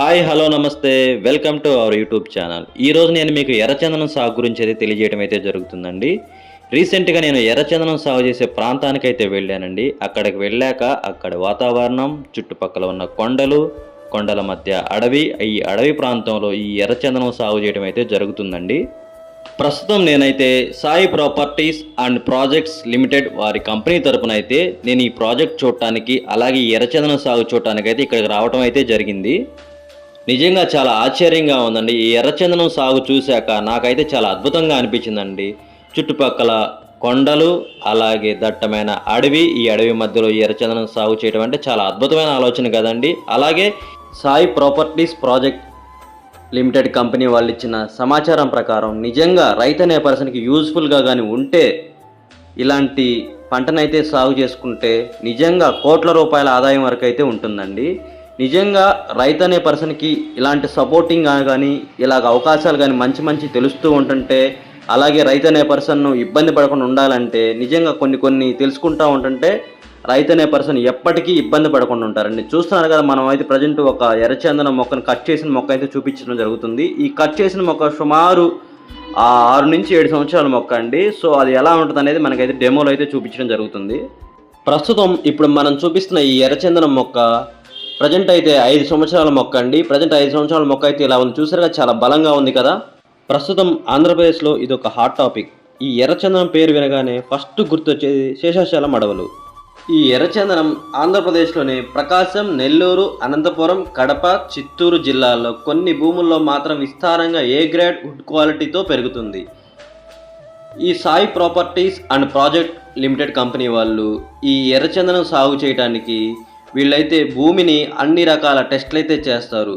Hi hello నమస్తే welcome to our YouTube channel. ఈరోజు నేను మీకు ఎర్రచందనం సాగు గురించి అయితే తెలియజేయడం అయితే జరుగుతుందండి. రీసెంట్గా నేను ఎర్రచందనం సాగు చేసే ప్రాంతానికైతే వెళ్ళానండి. అక్కడికి వెళ్ళాక అక్కడ వాతావరణం, చుట్టుపక్కల ఉన్న కొండలు, కొండల మధ్య అడవి, ఈ అడవి ప్రాంతంలో ఈ ఎర్రచందనం సాగు చేయడం అయితే జరుగుతుందండి. ప్రస్తుతం నేనైతే Sai properties and projects limited వారి కంపెనీ తరపున అయితే నేను ఈ ప్రాజెక్ట్ చూడటానికి, అలాగే ఈ ఎర్రచందనం సాగు చూడటానికి అయితే ఇక్కడికి రావడం అయితే జరిగింది. నిజంగా చాలా ఆశ్చర్యంగా ఉందండి. ఈ ఎర్రచందనం సాగు చూశాక నాకైతే చాలా అద్భుతంగా అనిపించిందండి. చుట్టుపక్కల కొండలు, అలాగే దట్టమైన అడవి, ఈ అడవి మధ్యలో ఈ ఎర్రచందనం సాగు చేయడం అంటే చాలా అద్భుతమైన ఆలోచన కదండి. అలాగే Sai properties project limited company వాళ్ళు ఇచ్చిన సమాచారం ప్రకారం నిజంగా రైతు అనే పర్సన్కి యూజ్ఫుల్గా కానీ ఉంటే, ఇలాంటి పంటనైతే సాగు చేసుకుంటే నిజంగా కోట్ల రూపాయల ఆదాయం వరకు అయితే ఉంటుందండి. నిజంగా రైతు అనే పర్సన్కి ఇలాంటి సపోర్టింగ్ కానీ ఇలాగ అవకాశాలు కానీ మంచి మంచి తెలుస్తూ ఉంటుంటే, అలాగే రైతు అనే పర్సన్ను ఇబ్బంది పడకుండా ఉండాలంటే నిజంగా కొన్ని తెలుసుకుంటూ ఉంటుంటే రైతు అనే పర్సన్ ఎప్పటికీ ఇబ్బంది పడకుండా ఉంటారండి. చూస్తున్నారు కదా, మనం అయితే ప్రజెంట్ ఒక ఎర్రచందనం మొక్కను కట్ చేసిన మొక్క అయితే చూపించడం జరుగుతుంది. ఈ కట్ చేసిన మొక్క సుమారు 6 నుంచి 7 సంవత్సరాల మొక్క అండి. సో అది ఎలా ఉంటుంది అనేది మనకైతే డెమోలో అయితే చూపించడం జరుగుతుంది. ప్రస్తుతం ఇప్పుడు మనం చూపిస్తున్న ఈ ఎర్రచందనం మొక్క ప్రజెంట్ అయితే 5 సంవత్సరాల మొక్క అండి. ప్రజెంట్ 5 సంవత్సరాల మొక్క అయితే ఇలా ఉంది. చూసారుగా, చాలా బలంగా ఉంది కదా. ప్రస్తుతం ఆంధ్రప్రదేశ్లో ఇది ఒక హాట్ టాపిక్. ఈ ఎర్రచందనం పేరు వినగానే ఫస్ట్ గుర్తొచ్చేది శేషాచలం అడవులు. ఈ ఎర్రచందనం ఆంధ్రప్రదేశ్లోని ప్రకాశం, నెల్లూరు, అనంతపురం, కడప, చిత్తూరు జిల్లాల్లో కొన్ని భూముల్లో మాత్రం విస్తారంగా ఏ గ్రేడ్ వుడ్ క్వాలిటీతో పెరుగుతుంది. ఈ Sai properties and project limited company వాళ్ళు ఈ ఎర్రచందనం సాగు చేయడానికి వీళ్ళైతే భూమిని అన్ని రకాల టెస్టులు అయితే చేస్తారు.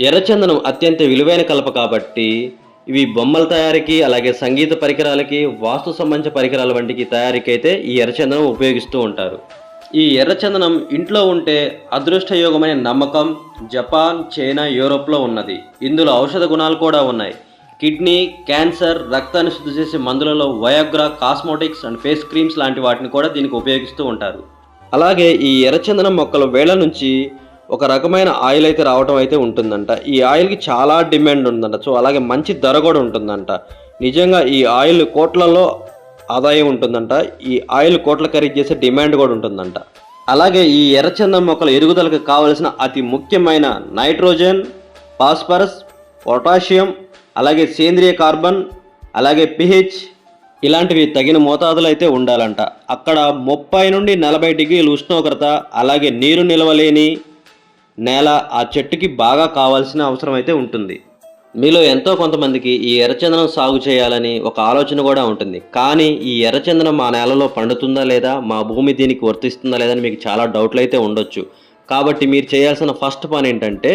ఎర్రచందనం అత్యంత విలువైన కలప కాబట్టి ఇవి బొమ్మల తయారీకి, అలాగే సంగీత పరికరాలకి, వాస్తు సంబంధించిన పరికరాల వంటికి తయారీకి అయితే ఈ ఎర్రచందనం ఉపయోగిస్తూ ఉంటారు. ఈ ఎర్రచందనం ఇంట్లో ఉంటే అదృష్టయోగమైన నమ్మకం జపాన్, చైనా, యూరోప్లో ఉన్నది. ఇందులో ఔషధ గుణాలు కూడా ఉన్నాయి. కిడ్నీ, క్యాన్సర్, రక్తాన్ని శుద్ధి చేసే మందులలో viagra, cosmetics and face creams లాంటి వాటిని కూడా దీనికి ఉపయోగిస్తూ ఉంటారు. అలాగే ఈ ఎర్రచందనం మొక్కల వేళ్ల నుంచి ఒక రకమైన ఆయిల్ అయితే రావటం అయితే ఉంటుందంట. ఈ ఆయిల్కి చాలా డిమాండ్ ఉందంట. సో అలాగే మంచి ధర కూడా ఉంటుందంట. నిజంగా ఈ ఆయిల్ కోట్లలో ఆదాయం ఉంటుందంట. ఈ ఆయిల్ కోట్ల ఖరీదు చేసే డిమాండ్ కూడా ఉంటుందంట. అలాగే ఈ ఎర్రచందనం మొక్కల ఎదుగుదలకు కావలసిన అతి ముఖ్యమైన నైట్రోజన్, ఫాస్ఫరస్, పొటాషియం, అలాగే సేంద్రియ కార్బన్, అలాగే పిహెచ్ ఇలాంటివి తగిన మోతాదులు అయితే ఉండాలంట. అక్కడ 30 నుండి 40 డిగ్రీల ఉష్ణోగ్రత, అలాగే నీరు నిలవలేని నేల ఆ చెట్టుకి బాగా కావాల్సిన అవసరం అయితే ఉంటుంది. మీలో ఎంతో కొంతమందికి ఈ ఎర్రచందనం సాగు చేయాలని ఒక ఆలోచన కూడా ఉంటుంది. కానీ ఈ ఎర్రచందనం మా నేలలో పండుతుందా లేదా, మా భూమి దీనికి వర్తిస్తుందా లేదా అని మీకు చాలా డౌట్లు అయితే ఉండొచ్చు. కాబట్టి మీరు చేయాల్సిన ఫస్ట్ పని ఏంటంటే,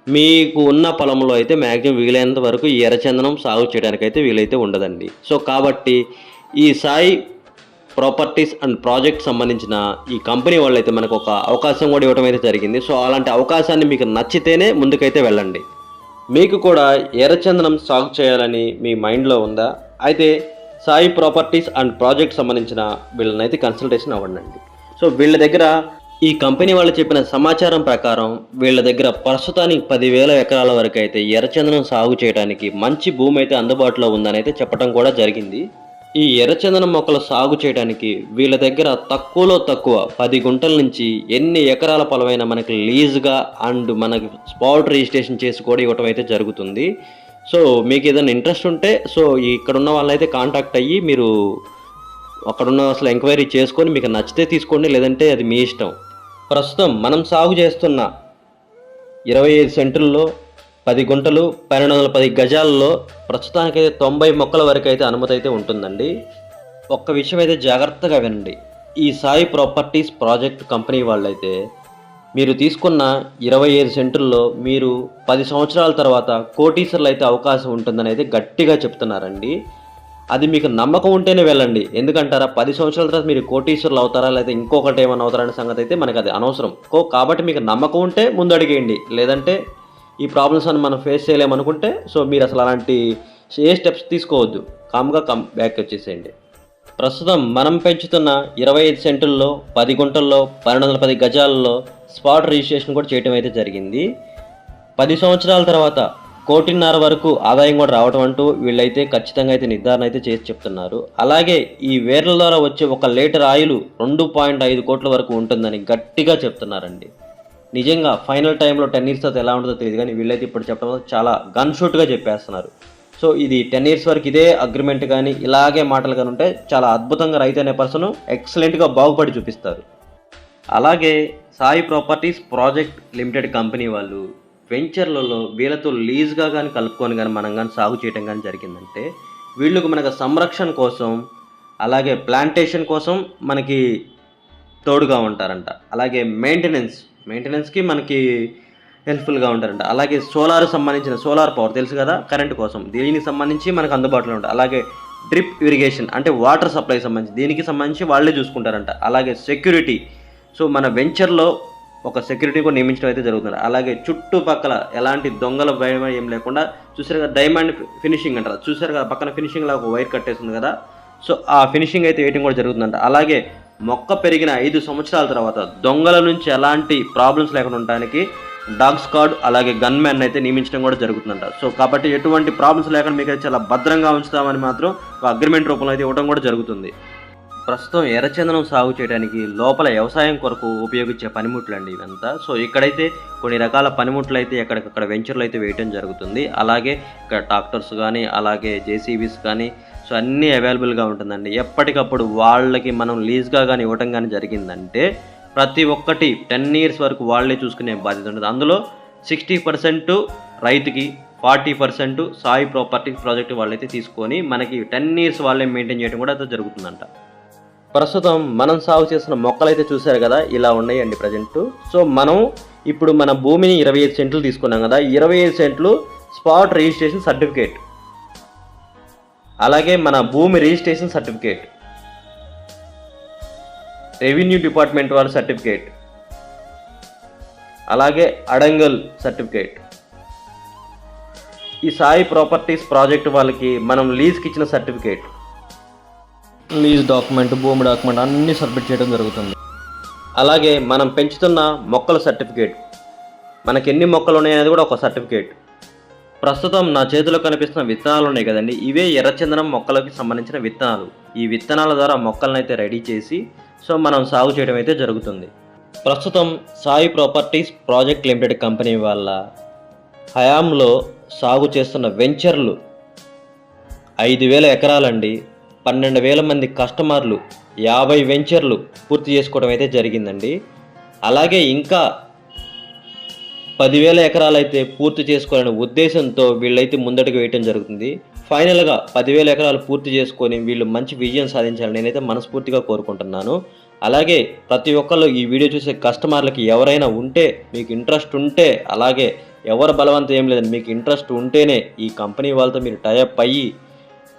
మీకు ఉన్న పొలంలో అయితే మ్యాక్సిమం వీలైనంత వరకు ఈ ఎర్రచందనం సాగు చేయడానికి అయితే వీలైతే ఉండదండి. సో కాబట్టి ఈ సాయి ప్రాపర్టీస్ అండ్ ప్రాజెక్ట్ సంబంధించిన ఈ కంపెనీ వాళ్ళు అయితే మనకు ఒక అవకాశం కూడా ఇవ్వడం అయితే జరిగింది. సో అలాంటి అవకాశాన్ని మీకు నచ్చితేనే ముందుకైతే వెళ్ళండి. మీకు కూడా ఎర్రచందనం సాగు చేయాలని మీ మైండ్లో ఉందా? అయితే సాయి ప్రాపర్టీస్ అండ్ ప్రాజెక్ట్ సంబంధించిన వీళ్ళనైతే కన్సల్టేషన్ అవ్వండి. సో వీళ్ళ దగ్గర ఈ కంపెనీ వాళ్ళు చెప్పిన సమాచారం ప్రకారం వీళ్ళ దగ్గర ప్రస్తుతానికి 10,000 ఎకరాల వరకు అయితే ఎర్రచందనం సాగు చేయడానికి మంచి భూమి అయితే అందుబాటులో ఉందని అయితే చెప్పడం కూడా జరిగింది. ఈ ఎర్రచందనం మొక్కలు సాగు చేయడానికి వీళ్ళ దగ్గర తక్కువలో తక్కువ 10 గుంటల నుంచి ఎన్ని ఎకరాల పొలమైనా మనకి లీజుగా అండ్ మనకి స్పాట్ రిజిస్ట్రేషన్ చేసి కూడా ఇవ్వటం అయితే జరుగుతుంది. సో మీకు ఏదైనా ఇంట్రెస్ట్ ఉంటే సో ఇక్కడున్న వాళ్ళైతే కాంటాక్ట్ అయ్యి మీరు అక్కడున్న అసలు ఎంక్వైరీ చేసుకొని మీకు నచ్చితే తీసుకోండి, లేదంటే అది మీ ఇష్టం. ప్రస్తుతం మనం సాగు చేస్తున్న 25 సెంటుల్లో 10 గుంటలు 1210 గజాలలో ప్రస్తుతానికైతే 90 మొక్కల వరకు అయితే అనుమతి అయితే ఉంటుందండి. ఒక్క విషయం అయితే జాగ్రత్తగా వినండి. ఈ సాయి ప్రాపర్టీస్ ప్రాజెక్ట్ కంపెనీ వాళ్ళైతే మీరు తీసుకున్న 25 సెంటుల్లో మీరు 10 సంవత్సరాల తర్వాత కోటీశ్వర్లు అయితే అవకాశం ఉంటుందని అయితే గట్టిగా చెప్తున్నారండి. అది మీకు నమ్మకం ఉంటేనే వెళ్ళండి. ఎందుకంటారా, 10 సంవత్సరాల తర్వాత మీరు కోటీశ్వర్లు అవుతారా లేదా ఇంకొకటి ఏమైనా అవుతారనే సంగతి అయితే మనకు అది అనవసరం. కాబట్టి మీకు నమ్మకం ఉంటే ముందు అడిగేయండి. లేదంటే ఈ ప్రాబ్లమ్స్ అని మనం ఫేస్ చేయలేమనుకుంటే సో మీరు అసలు అలాంటి ఏ స్టెప్స్ తీసుకోవద్దు. కామ్గా బ్యాక్ వచ్చేసేయండి. ప్రస్తుతం మనం పెంచుతున్న 25 సెంటుల్లో 10 గుంటల్లో 1210 గజాలలో స్పాట్ రిజిస్ట్రేషన్ కూడా చేయడం అయితే జరిగింది. 10 సంవత్సరాల తర్వాత 1.5 కోటి వరకు ఆదాయం కూడా రావడం అంటూ వీళ్ళైతే ఖచ్చితంగా అయితే నిర్ధారణ అయితే చేసి చెప్తున్నారు. అలాగే ఈ వేర్ల ద్వారా వచ్చే 1 లీటర్ ఆయిల్ 2.5 కోట్ల వరకు ఉంటుందని గట్టిగా చెప్తున్నారండి. నిజంగా ఫైనల్ టైంలో 10 ఇయర్స్ తర్వాత ఎలా ఉంటుందో తెలియదు, కానీ వీళ్ళైతే ఇప్పుడు చెప్పడం చాలా గన్ షూట్గా చెప్పేస్తున్నారు. సో ఇది 10 ఇయర్స్ వరకు ఇదే అగ్రిమెంట్ కానీ ఇలాగే మాటలు కానీ ఉంటే చాలా అద్భుతంగా రైతు అనే పర్సన్ ఎక్సలెంట్గా బాగుపడి చూపిస్తారు. అలాగే Sai properties project limited company వాళ్ళు వెంచర్లలో వీళ్ళతో లీజ్గా కానీ కలుపుకొని కానీ మనం కానీ సాగు చేయడం కానీ జరిగిందంటే వీళ్ళకు మనకు సంరక్షణ కోసం అలాగే ప్లాంటేషన్ కోసం మనకి తోడుగా ఉంటారంట. అలాగే మెయింటెనెన్స్కి మనకి హెల్ప్ఫుల్గా ఉంటారంట. అలాగే సోలార్ పవర్ తెలుసు కదా, కరెంట్ కోసం దీనికి సంబంధించి మనకు అందుబాటులో ఉంటాయి. అలాగే డ్రిప్ ఇరిగేషన్ అంటే వాటర్ సప్లై సంబంధించి దీనికి సంబంధించి వాళ్ళే చూసుకుంటారంట. అలాగే సెక్యూరిటీ, సో మన వెంచర్లో ఒక సెక్యూరిటీ కూడా నియమించడం అయితే జరుగుతుంది. అలాగే చుట్టుపక్కల ఎలాంటి దొంగల భయం ఏం లేకుండా చూసారు కదా, డైమండ్ ఫినిషింగ్ అంటారు, చూసారు కదా పక్కన ఫినిషింగ్ లాగా ఒక వైర్ కట్టేస్తుంది కదా, సో ఆ ఫినిషింగ్ అయితే వేయటం కూడా జరుగుతుందంట. అలాగే మొక్క పెరిగిన 5 సంవత్సరాల తర్వాత దొంగల నుంచి ఎలాంటి ప్రాబ్లమ్స్ లేకుండా ఉండడానికి డాగ్ స్క్వాడ్ అలాగే గన్ మ్యాన్ అయితే నియమించడం కూడా జరుగుతుందంట. సో కాబట్టి ఎటువంటి ప్రాబ్లమ్స్ లేకుండా మీకు అయితే చాలా భద్రంగా ఉంచుతామని మాత్రం ఒక అగ్రిమెంట్ రూపంలో అయితే ఇవ్వడం కూడా జరుగుతుంది. ప్రస్తుతం ఎర్రచందనం సాగు చేయడానికి లోపల వ్యవసాయం కొరకు ఉపయోగించే పనిముట్లు అండి ఇవంతా. సో ఇక్కడైతే కొన్ని రకాల పనిముట్లు అయితే ఎక్కడికక్కడ వెంచర్లు అయితే వేయటం జరుగుతుంది. అలాగే ఇక్కడ ట్రాక్టర్స్ కానీ అలాగే జేసీబీస్ కానీ సో అన్నీ అవైలబుల్గా ఉంటుందండి. ఎప్పటికప్పుడు వాళ్ళకి మనం లీజ్గా కానీ ఇవ్వటం కానీ జరిగిందంటే ప్రతి ఒక్కటి 10 ఇయర్స్ వరకు వాళ్ళే చూసుకునే బాధ్యత ఉంటుంది. అందులో 60% రైతుకి, 40% సాయి ప్రాపర్టీ ప్రాజెక్ట్ వాళ్ళైతే తీసుకొని మనకి 10 ఇయర్స్ వాళ్ళే మెయింటైన్ చేయడం కూడా అయితే జరుగుతుందంట. ప్రస్తుతం మనం సాగు చేసిన మొక్కలు అయితే చూశారు కదా, ఇలా ఉన్నాయండి ప్రజెంట్. సో మనం ఇప్పుడు మన భూమిని 25 సెంట్లు తీసుకున్నాం కదా, 25 సెంట్లు స్పాట్ రిజిస్ట్రేషన్ సర్టిఫికేట్, అలాగే మన భూమి రిజిస్ట్రేషన్ సర్టిఫికేట్, రెవెన్యూ డిపార్ట్మెంట్ వాళ్ళ సర్టిఫికేట్, అలాగే అడంగల్ సర్టిఫికేట్, ఈ సాయి ప్రాపర్టీస్ ప్రాజెక్ట్ వాళ్ళకి మనం లీజ్కి ఇచ్చిన సర్టిఫికేట్, లీజ్ డాక్యుమెంట్, భూమి డాక్యుమెంట్ అన్నీ సబ్మిట్ చేయడం జరుగుతుంది. అలాగే మనం పెంచుతున్న మొక్కల సర్టిఫికేట్, మనకి ఎన్ని మొక్కలు ఉన్నాయనేది కూడా ఒక సర్టిఫికేట్. ప్రస్తుతం నా చేతిలో కనిపిస్తున్న విత్తనాలు ఉన్నాయి కదండి, ఇవే ఎర్రచందనం మొక్కలకి సంబంధించిన విత్తనాలు. ఈ విత్తనాల ద్వారా మొక్కలను అయితే రెడీ చేసి సో మనం సాగు చేయడం అయితే జరుగుతుంది. ప్రస్తుతం Sai properties project limited company వాళ్ళ హయాంలో సాగు చేస్తున్న వెంచర్లు 5,000 ఎకరాలండి, 12,000 మంది కస్టమర్లు, 50 వెంచర్లు పూర్తి చేసుకోవడం అయితే జరిగిందండి. అలాగే ఇంకా 10,000 ఎకరాలు అయితే పూర్తి చేసుకోవాలనే ఉద్దేశంతో వీళ్ళైతే ముందడుగు వేయటం జరుగుతుంది. ఫైనల్గా 10,000 ఎకరాలు పూర్తి చేసుకొని వీళ్ళు మంచి విజయం సాధించాలని నేనైతే మనస్ఫూర్తిగా కోరుకుంటున్నాను. అలాగే ప్రతి ఒక్కళ్ళు ఈ వీడియో చూసే కస్టమర్లకి ఎవరైనా ఉంటే, మీకు ఇంట్రెస్ట్ ఉంటే, అలాగే ఎవరు బలవంతం ఏం లేదండి, మీకు ఇంట్రెస్ట్ ఉంటేనే ఈ కంపెనీ వాళ్ళతో మీరు టైఅప్ అయ్యి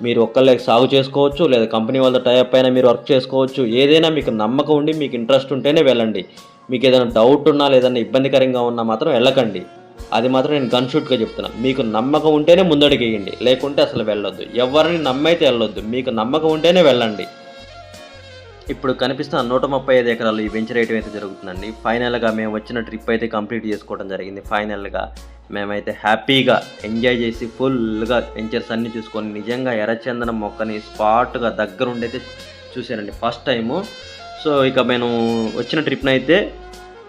మీరు ఒక్కళ్ళే సాగు చేసుకోవచ్చు, లేదా కంపెనీ వాళ్ళతో టైఅప్ అయినా మీరు వర్క్ చేసుకోవచ్చు. ఏదైనా మీకు నమ్మకం ఉండి మీకు ఇంట్రెస్ట్ ఉంటేనే వెళ్ళండి. మీకు ఏదైనా డౌట్ ఉన్నా లేదన్నా ఇబ్బందికరంగా ఉన్నా మాత్రం వెళ్ళకండి. అది మాత్రం నేను గన్ షూట్గా చెప్తున్నాను. మీకు నమ్మకం ఉంటేనే ముందడుగు వేయండి, లేకుంటే అసలు వెళ్ళొద్దు. ఎవరిని నమ్మైతే వెళ్ళొద్దు, మీకు నమ్మకం ఉంటేనే వెళ్ళండి. ఇప్పుడు కనిపిస్తున్న 135 ఎకరాలు ఈ వెంచర్ వేయడం అయితే జరుగుతుందండి. ఫైనల్గా మేము వచ్చిన ట్రిప్ అయితే కంప్లీట్ చేసుకోవడం జరిగింది. ఫైనల్గా మేమైతే హ్యాపీగా ఎంజాయ్ చేసి ఫుల్గా వెంచర్స్ అన్నీ చూసుకొని నిజంగా ఎర్రచందనం మొక్కని స్పాట్గా దగ్గరుండి అయితే చూశానండి ఫస్ట్ టైము. సో ఇక నేను వచ్చిన ట్రిప్ని అయితే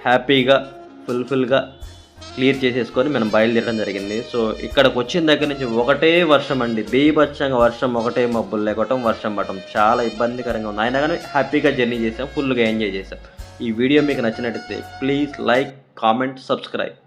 హ్యాపీగా ఫుల్గా క్లియర్ చేసేసుకొని మనం బయలుదేరడం జరిగింది. సో ఇక్కడికి వచ్చిన దగ్గర నుంచి ఒకటే వర్షం అండి, బీభత్సంగా వర్షం, ఒకటే మబ్బులు లేకటం, వర్షం పడటం, చాలా ఇబ్బందికరంగా ఉంది. అయినా కానీ హ్యాపీగా జర్నీ చేసాం, ఫుల్గా ఎంజాయ్ చేసాం. ఈ వీడియో మీకు నచ్చినట్లయితే ప్లీజ్ లైక్, కామెంట్, సబ్స్క్రైబ్.